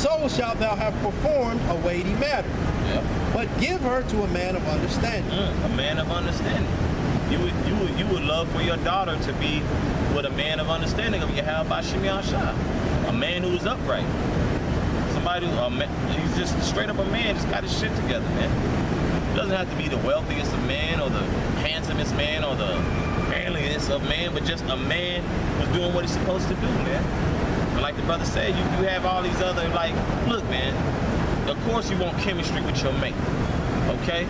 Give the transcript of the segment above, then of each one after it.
so shalt thou have performed a weighty matter. Yep. But give her to a man of understanding. A man of understanding. You would love for your daughter to be with a man of understanding of Yahweh Shemiah Shah. A man who is upright. Somebody who, he's just straight up a man, just got his shit together, man. Doesn't have to be the wealthiest of men or the handsomest man or the manliest of men, but just a man who's doing what he's supposed to do, man. And like the brother said, you have all these other, like, look, man, of course you want chemistry with your mate, okay?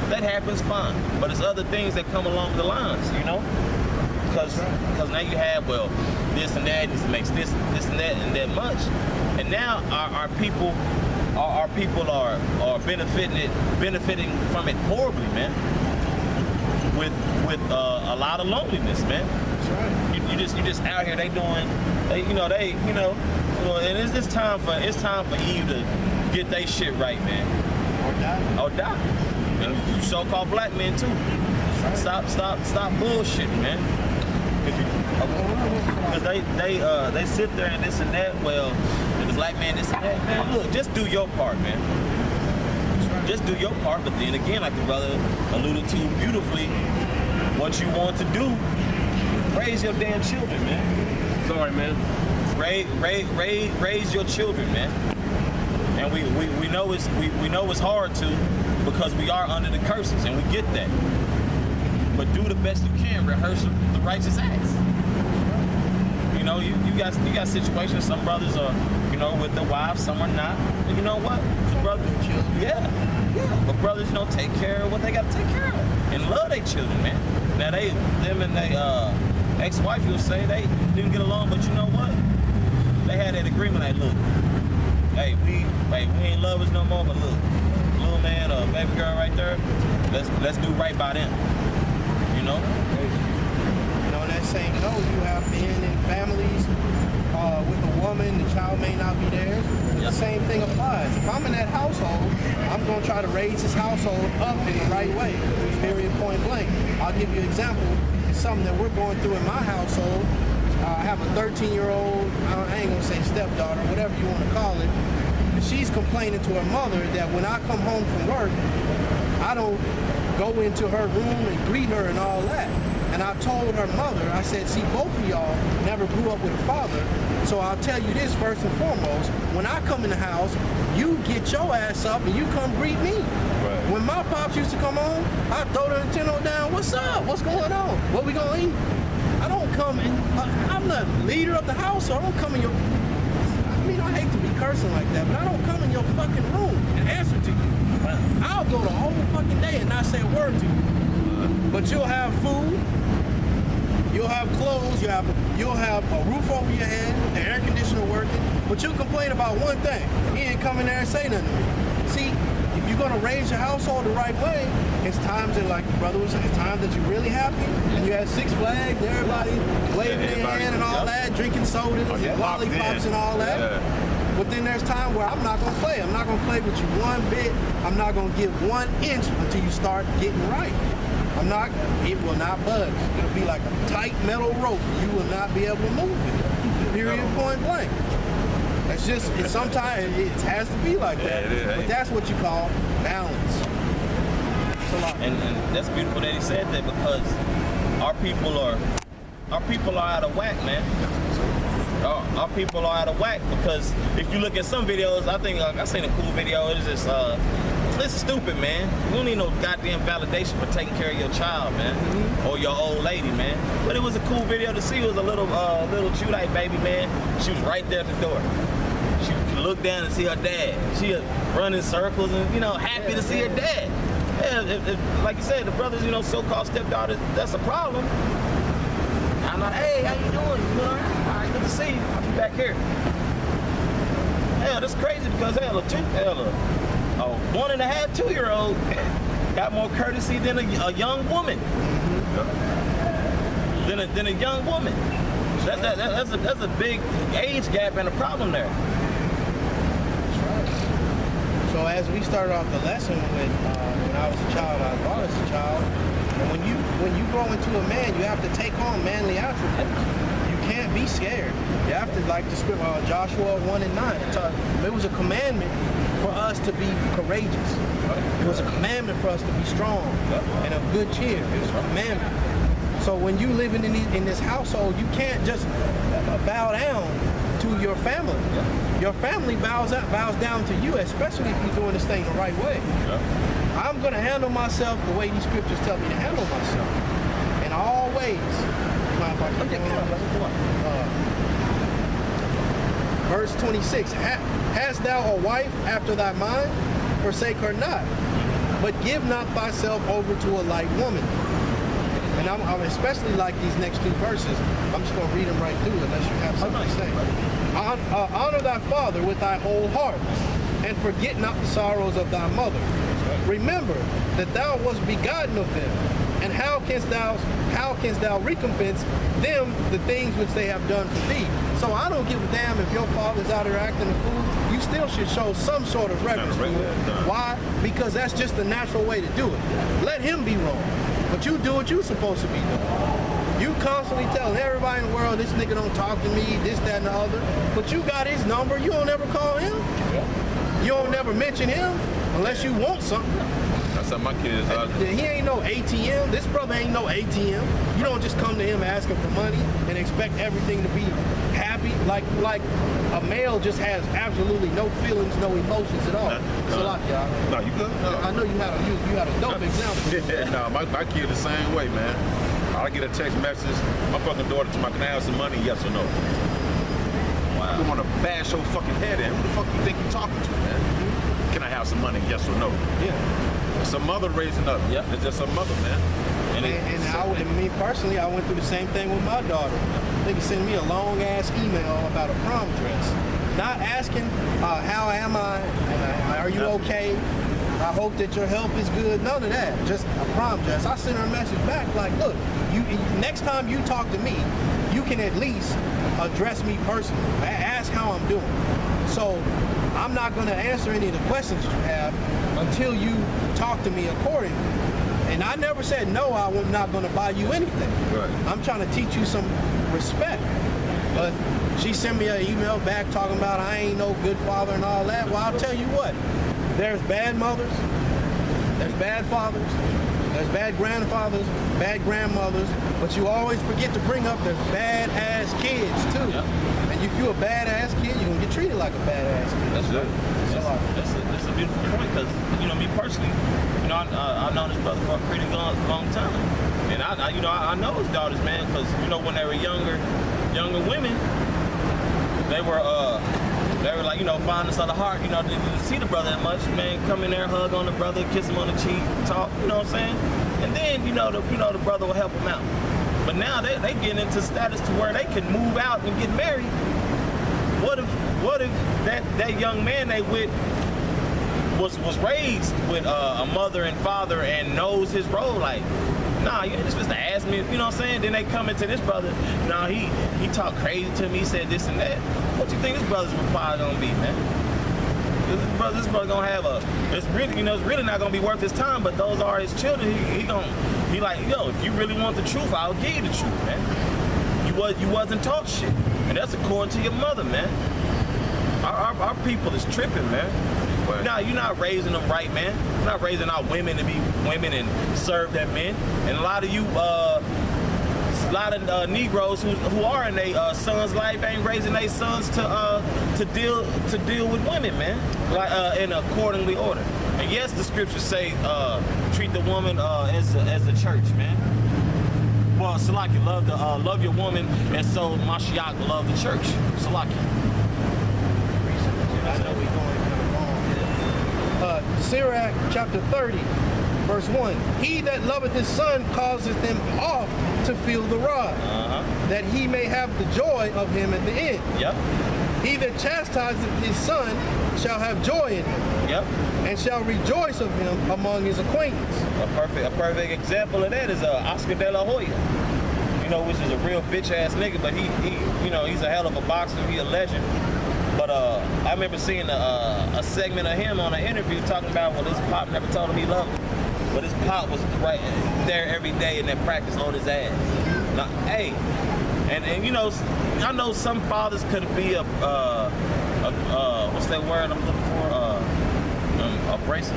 That happens fine, but there's other things that come along the lines, you know? Because now you have, well, this and that, this makes this and that much. And now our people are benefiting from it horribly, man. With a lot of loneliness, man. That's right. You just out here. And it's time for Eve to get their shit right, man. Or die. And you so-called black men too. Right. Stop bullshitting, man. Because they sit there and this and that. Well, the black man this and that. Man, look, just do your part, man. Just do your part, but then again, like the brother alluded to beautifully, what you want to do, raise your damn children, man. Sorry, man. Raise your children, man. And we know it's hard to, because we are under the curses, and we get that. But do the best you can. Rehearse the righteous acts. You know, you got situations. Some brothers are, with their wives, some are not. And you know what? The brothers, yeah. But brothers, take care of what they got to take care of and love their children, man. Now them and they ex-wife, you'll say they didn't get along, but you know what? They had that agreement. Like, look, hey, we ain't lovers no more, but look, little man or baby girl right there, let's do right by them. In that same note, you have men in families with a woman, the child may not be there. The same thing applies. If I'm in that household, I'm going to try to raise this household up in the right way, period, point blank. I'll give you an example. It's something that we're going through in my household. I have a 13-year-old, I ain't going to say stepdaughter, whatever you want to call it. And she's complaining to her mother that when I come home from work, I don't go into her room and greet her and all that. And I told her mother, I said, see, both of y'all never grew up with a father, so I'll tell you this first and foremost, when I come in the house, you get your ass up and you come greet me. Right. When my pops used to come home, I'd throw the Nintendo down, what's up, what's going on, what we gonna eat? I don't come in, I'm the leader of the house, so I don't come in your, I hate to be cursing like that, but I don't come in your fucking room and answer to you. I'll go the whole fucking day and not say a word to you. But you'll have food, you'll have clothes, you'll have a roof over your head, the air conditioner working, but you'll complain about one thing. He ain't coming there and say nothing to me. See, if you're gonna raise your household the right way, it's times that, like the brother was saying, it's times that you're really happy, and you had Six Flags, everybody waving their hand and all that, drinking sodas and lollipops and all that. Yeah. But then there's time where I'm not gonna play. I'm not gonna play with you one bit. I'm not gonna give 1 inch until you start getting right. It will not budge. It'll be like a tight metal rope. You will not be able to move it. Period, point blank. Sometimes it has to be like that. But that's what you call balance. And that's beautiful that he said that, because our people are out of whack, man. Our people are out of whack, because if you look at some videos, I think I seen a cool video. It's just it's stupid, man. You don't need no goddamn validation for taking care of your child, man, or your old lady, man. But it was a cool video to see. It was a little Judite baby, man. She was right there at the door. She looked down and see her dad. She run in circles and happy to see her dad. Yeah, like you said, the brothers, so-called stepdaughters, that's a problem. I'm like, hey, how you doing? You all right, good to see you. I'll be back here. Hell, that's crazy, because a 1.5, 2-year-old got more courtesy than a young woman. Than a young woman. That's a big age gap and a problem there. So as we started off the lesson with when I was a child, I was born as a child. And when you grow into a man, you have to take on manly attributes. You can't can't be scared. You have to, like the scripture, Joshua 1 and 9. It was a commandment for us to be courageous. It was a commandment for us to be strong and of good cheer. It was a commandment. So when you living in this household, you can't just bow down to your family. Your family bows down to you, especially if you're doing this thing the right way. I'm going to handle myself the way these scriptures tell me to handle myself. In all ways. Verse 26, hast thou a wife after thy mind? Forsake her not. But give not thyself over to a light woman. And I'm especially like these next two verses. I'm just going to read them right through unless you have something to say. Honor thy father with thy whole heart, and forget not the sorrows of thy mother. Remember that thou wast begotten of them, and how canst thou recompense them the things which they have done for thee? So I don't give a damn if your father's out there acting a fool. You still should show some sort of reverence to him. Why? Because that's just the natural way to do it. Let him be wrong, but you do what you're supposed to be doing. You constantly telling everybody in the world, this nigga don't talk to me, this, that, and the other. But you got his number. You don't ever call him. You don't never mention him unless you want something. That's how my kids are. He ain't no ATM. This brother ain't no ATM. You don't just come to him asking for money and expect everything to be happy. Like a male just has absolutely no feelings, no emotions at all. So like, y'all. No, you good? No. I know you had a dope example. No, my kid the same way, man. I get a text message, my fucking daughter to my, can I have some money, yes or no? Wow. You want to bash your fucking head in. Who the fuck you think you're talking to, man? Can I have some money, yes or no? Yeah. It's a mother raising up. Yep. It's just a mother, man. And me personally, I went through the same thing with my daughter. They could send me a long ass email about a prom dress. Not asking, how am I? Are you okay? I hope that your health is good. None of that. Just a prom dress. I sent her a message back like, look, next time you talk to me, you can at least address me personally. Ask how I'm doing. So I'm not going to answer any of the questions that you have until you talk to me accordingly. And I never said, no, I'm not going to buy you anything. Right. I'm trying to teach you some respect. But she sent me an email back talking about I ain't no good father and all that. Well, I'll tell you what. There's bad mothers, there's bad fathers, there's bad grandfathers, bad grandmothers, but you always forget to bring up the bad-ass kids, too. Yep. And if you're a bad-ass kid, you're going to get treated like a bad-ass kid. That's good. That's a beautiful point, because, you know, me personally, you know, I've known this brother for a pretty long time. And, I know his daughters, man, because, you know, when they were younger women, they were like, you know, fondness of the heart, you know, they didn't see the brother that much, man, come in there, hug on the brother, kiss him on the cheek, talk, you know what I'm saying? And then, the brother will help him out. But now they getting into status to where they can move out and get married. What if that young man they with was raised with a mother and father and knows his role? Like, nah, you ain't just supposed to ask me, you know what I'm saying? Then they come into this brother, nah, he talked crazy to me, he said this and that. What you think this brother's reply gonna be, man? This brother gonna have it's really not gonna be worth his time, but those are his children. He like, yo, if you really want the truth, I'll give you the truth, man. You wasn't taught shit. And that's according to your mother, man. Our people is tripping, man. Right. Nah, you're not raising them right, man. You're not raising our women to be women and serve their men. And a lot of you, Negroes who are in their son's life ain't raising their sons to deal with women, man. Like in accordingly order. And yes, the scriptures say treat the woman as a church, man. Well, Salaki, love your woman, and so Mashiach will love the church. Salaki. I know we're going kind of long. Sirach chapter 30, verse 1. He that loveth his son causeth him oft to feel the rod, that he may have the joy of him at the end. Yep. He that chastiseth his son shall have joy in him. Yep. And shall rejoice of him among his acquaintance. A perfect example of that is Oscar De La Hoya. You know, which is a real bitch ass nigga, but he's a hell of a boxer. He a legend. But I remember seeing a segment of him on an interview talking about, well, his pop never told him he loved him, but his pop was right there every day in that practice on his ass. Now, hey, And you know, I know some fathers could be a what's that word I'm looking for? Abrasive.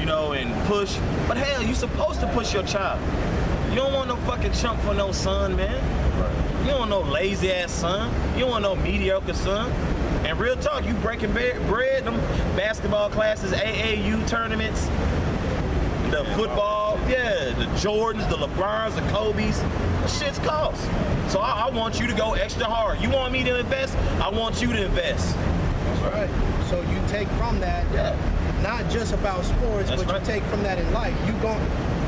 You know, and push. But hell, you supposed to push your child. You don't want no fucking chump for no son, man. You don't want no lazy ass son. You don't want no mediocre son. And real talk, you breaking bread, them basketball classes, AAU tournaments, the football, the Jordans, the LeBrons, the Kobes, the shit's cost. So I want you to go extra hard. You want me to invest? I want you to invest. That's right. So you take from that, not just about sports, but you take from that in life.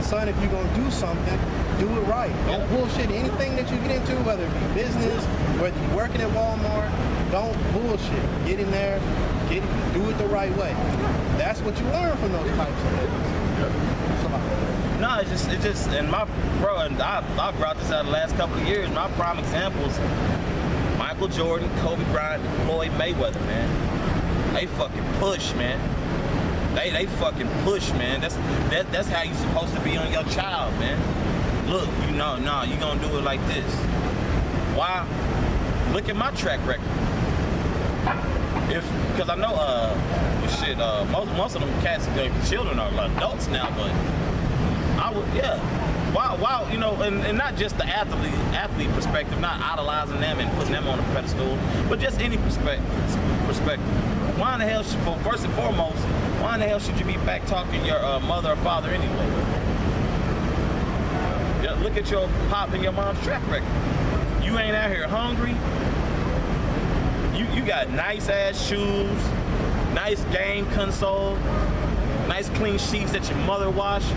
Son, if you're gonna do something, do it right. Don't bullshit anything that you get into, whether it be business, whether you're working at Walmart. Don't bullshit. Get in there, do it the right way. That's what you learn from those types of things. No, it just, and my bro, and I brought this out the last couple of years. My prime examples: Michael Jordan, Kobe Bryant, Floyd Mayweather, man. They fucking push, man. They fucking push, man. That's how you supposed to be on your child, man. Look, you gonna do it like this. Why? Look at my track record. Because I know, most of them cats, their children are adults now, but I would, Wow, you know, and not just the athlete perspective, not idolizing them and putting them on a pedestal, but just any perspective. Why in the hell, first and foremost, why in the hell should you be back talking your mother or father anyway? Yeah, look at your pop and your mom's track record. You ain't out here hungry. You got nice ass shoes, nice game console, nice clean sheets that your mother washed,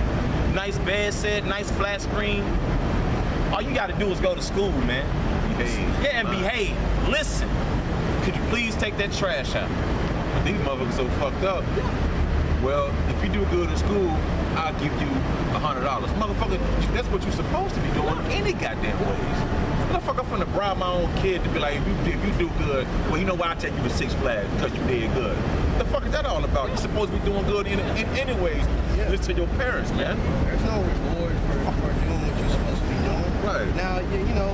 nice bed set, nice flat screen. All you gotta do is go to school, man. Behave. Listen, could you please take that trash out? These motherfuckers so fucked up. Well, if you do good in school, I'll give you $100. Motherfucker, that's what you're supposed to be doing any goddamn ways. Motherfucker, I'm finna bribe my own kid to be like, if you do good, well, you know why I take you to Six Flags? Because you did good. The fuck is that all about? You're supposed to be doing good in any ways. Listen to your parents, man. There's no reward for doing what you're supposed to be doing. Right. Now, you know,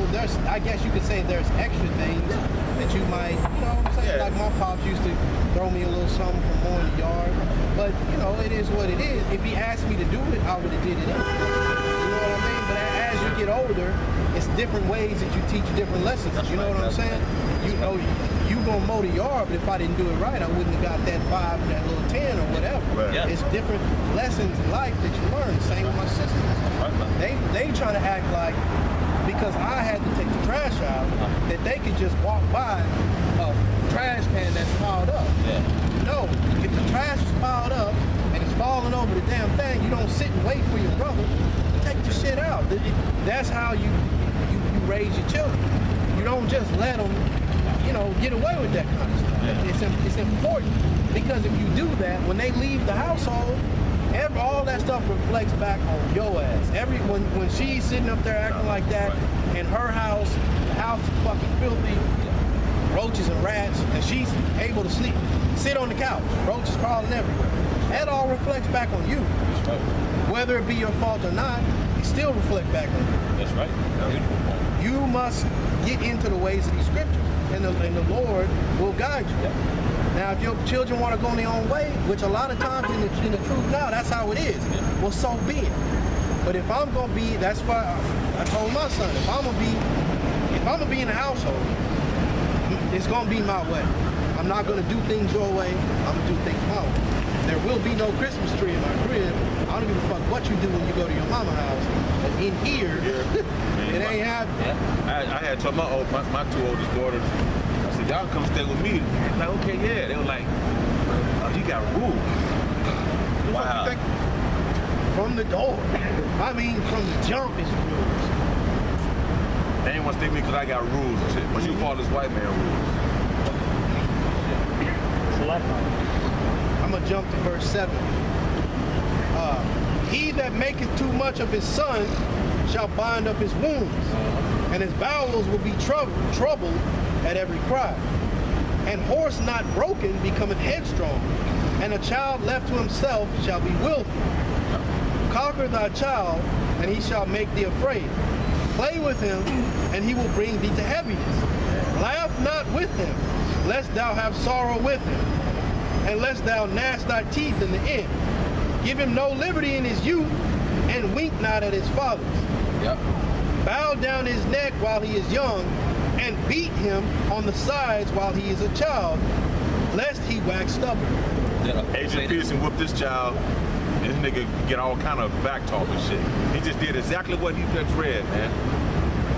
I guess you could say there's extra things that you might, you know what I'm saying? Like my pops used to throw me a little something for mowing the yard. But, you know, it is what it is. If he asked me to do it, I would have did it anyway. You know what I mean? But as you get older, it's different ways that you teach different lessons. You know what I'm saying? You know, you gonna mow the yard, but if I didn't do it right, I wouldn't have got that 5 or that little 10 or whatever. Right. It's different lessons in life that you learn. Same with my sisters. They trying to act like because I had to take the trash out, that they could just walk by a trash can that's piled up. No, if the trash is piled up and it's falling over the damn thing, you don't sit and wait for your brother. Take the shit out. That's how you raise your children. You don't just let them, you know, get away with that kind of stuff. It's important because if you do that, when they leave the household, all that stuff reflects back on your ass. When she's sitting up there acting like that in her house, the house is fucking filthy, roaches and rats, and she's able to sit on the couch, roaches crawling everywhere. That all reflects back on you. Whether it be your fault or not, it still reflects back on you. That's right. You must get into the ways of these scriptures, and the Lord will guide you. Now, if your children want to go in their own way, which a lot of times in the truth now, that's how it is. Well, so be it. But if I'm gonna be, that's why I told my son, if I'm gonna be in the household, it's gonna be my way. I'm not gonna do things your way. I'm gonna do things my way. There will be no Christmas tree in my crib. I don't give a fuck what you do when you go to your mama's house. But in here, it ain't happening. I had told my two oldest daughters, I said, y'all come stay with me. Like, okay, yeah. They were like, oh, you got rules. Wow. From the door. I mean, from the jump, it's rules. They ain't want to stay with me because I got rules and shit. But you follow this white man rules. I'm going to jump to verse 7. He that maketh too much of his son shall bind up his wounds, and his bowels will be troubled at every cry. And horse not broken becometh headstrong, and a child left to himself shall be willful. Conquer thy child, and he shall make thee afraid. Play with him, and he will bring thee to heaviness. Laugh not with him, lest thou have sorrow with him, and lest thou gnash thy teeth in the end. Give him no liberty in his youth, and wink not at his fathers. Yep. Bow down his neck while he is young, and beat him on the sides while he is a child, lest he wax stubborn. Agent Pearson whooped this child. This nigga get all kind of back talk and shit. He just did exactly what he just read, man.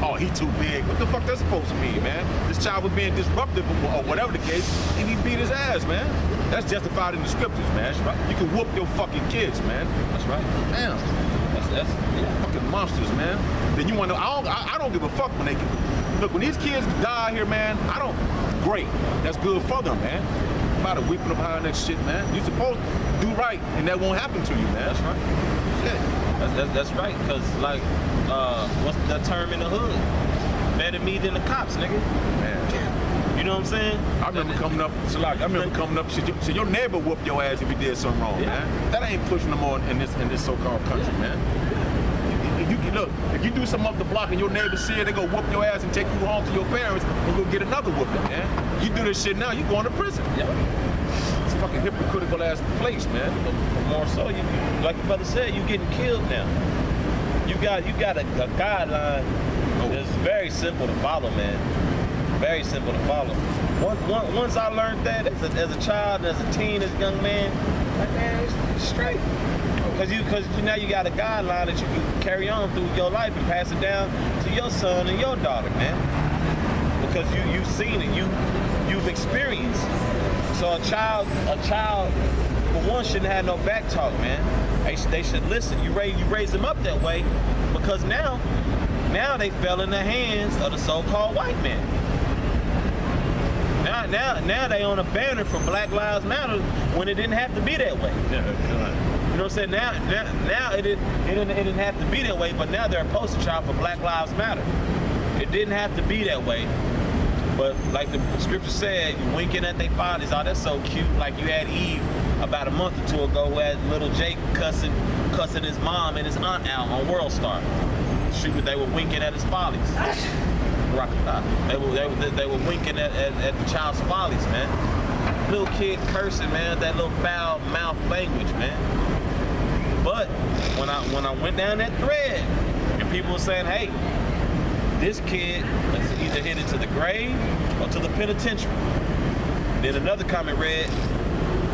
Oh, he too big. What the fuck that's supposed to mean, man? This child was being disruptive or whatever the case, and he beat his ass, man. That's justified in the scriptures, man. That's right. You can whoop your fucking kids, man. That's right. Damn. That's fucking monsters, man. Then you want to? I don't give a fuck when they can. Look, when these kids die here, man, great. That's good for them, man. About to whipping them behind that shit, man. You supposed to do right, and that won't happen to you, man. That's right. Shit. That's right, because, like, what's the term in the hood? Better me than the cops, nigga. Man. You know what I'm saying? I remember coming up, shit, your neighbor whooped your ass if you did something wrong, man. That ain't pushing no more in this so-called country, man. Look, if you do something up the block and your neighbors see it, they go whoop your ass and take you home to your parents and go get another whooping, man. You do this shit now, you going to prison. Yeah. It's a fucking hypocritical ass place, man. More so, you, like your brother said, you getting killed now. You got a guideline that's very simple to follow, man. Very simple to follow. Once I learned that as a child, as a teen, as a young man, like, man, it's straight. Because now you got a guideline that you can carry on through your life and pass it down to your son and your daughter, man. Because you've seen it, you've experienced. So a child, for one, shouldn't have no back talk, man. They should listen. You raise them up that way, because now they fell in the hands of the so-called white man. Now they on a banner for Black Lives Matter when it didn't have to be that way. Yeah, you know what I'm saying? Now it didn't have to be that way, but now they're a poster child for Black Lives Matter. It didn't have to be that way, but like the scripture said, you winking at their fathers. Oh, that's so cute. Like you had Eve about a month or two ago, where little Jake cussing his mom and his aunt out on World Star. They were winking at his follies. They were winking at the child's follies, man. Little kid cursing, man, that little foul mouth language, man. But when I went down that thread, and people were saying, hey, this kid is either headed to the grave or to the penitentiary. Then another comment read,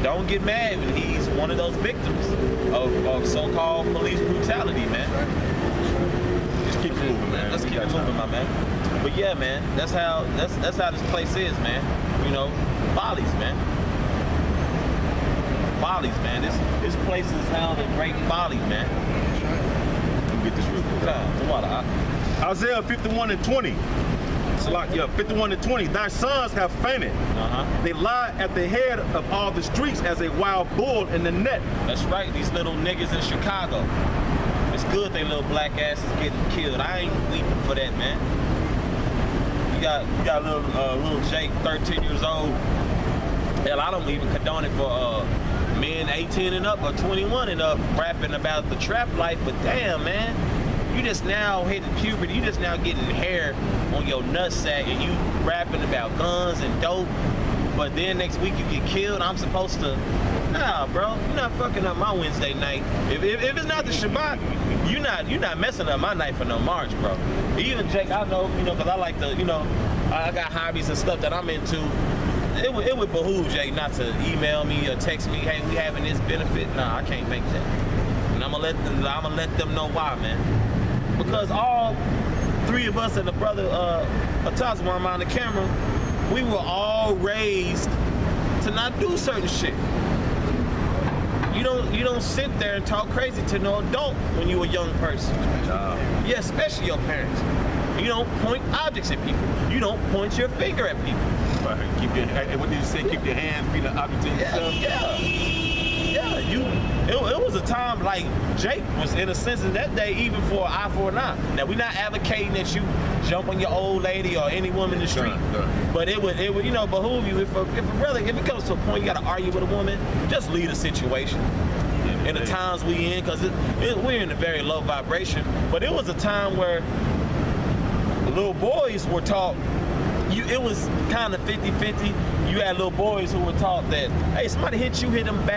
don't get mad when he's one of those victims of so-called police brutality, man. Just keep it moving, man. Let's keep it moving, my man. But yeah, man, that's how this place is, man. You know, follies, man. Follies, man. This place is held in great folly, man. Let me get this real quick. Isaiah 51:20. It's like, 51:20. Thy sons have fainted. They lie at the head of all the streets as a wild bull in the net. That's right. These little niggas in Chicago. It's good they little black asses getting killed. I ain't weeping for that, man. You got little Jake, 13 years old. Hell, I don't even condone it for men 18 and up or 21 and up rapping about the trap life, but damn, man, you just now hitting puberty, you just now getting hair on your nutsack and you rapping about guns and dope, but then next week you get killed. I'm supposed to, nah, bro, you're not fucking up my Wednesday night. If it's not the Shabbat, you're not messing up my night for no March, bro. Even Jake, I know, because I like to, I got hobbies and stuff that I'm into. It would behoove Jake not to email me or text me, hey, we having this benefit. Nah, I can't make that. And I'm gonna let them know why, man. Because all three of us and the brother Ataz, when I'm on the camera, we were all raised to not do certain shit. You don't sit there and talk crazy to no adult when you a young person. Yeah, especially your parents. You don't point objects at people. You don't point your finger at people. Right. What did you say? Keep your hands, feet, and objects in yourself? Yeah. It was a time like Jake was, in a sense, in that day, even for an eye for an eye. Now, we're not advocating that you jump on your old lady or any woman in the street. Sure. But it would behoove you if it comes to a point you got to argue with a woman, just leave the situation. In the times we in, because we're in a very low vibration. But it was a time where little boys were taught, it was kind of 50-50. You had little boys who were taught that, hey, somebody hit you, hit them back.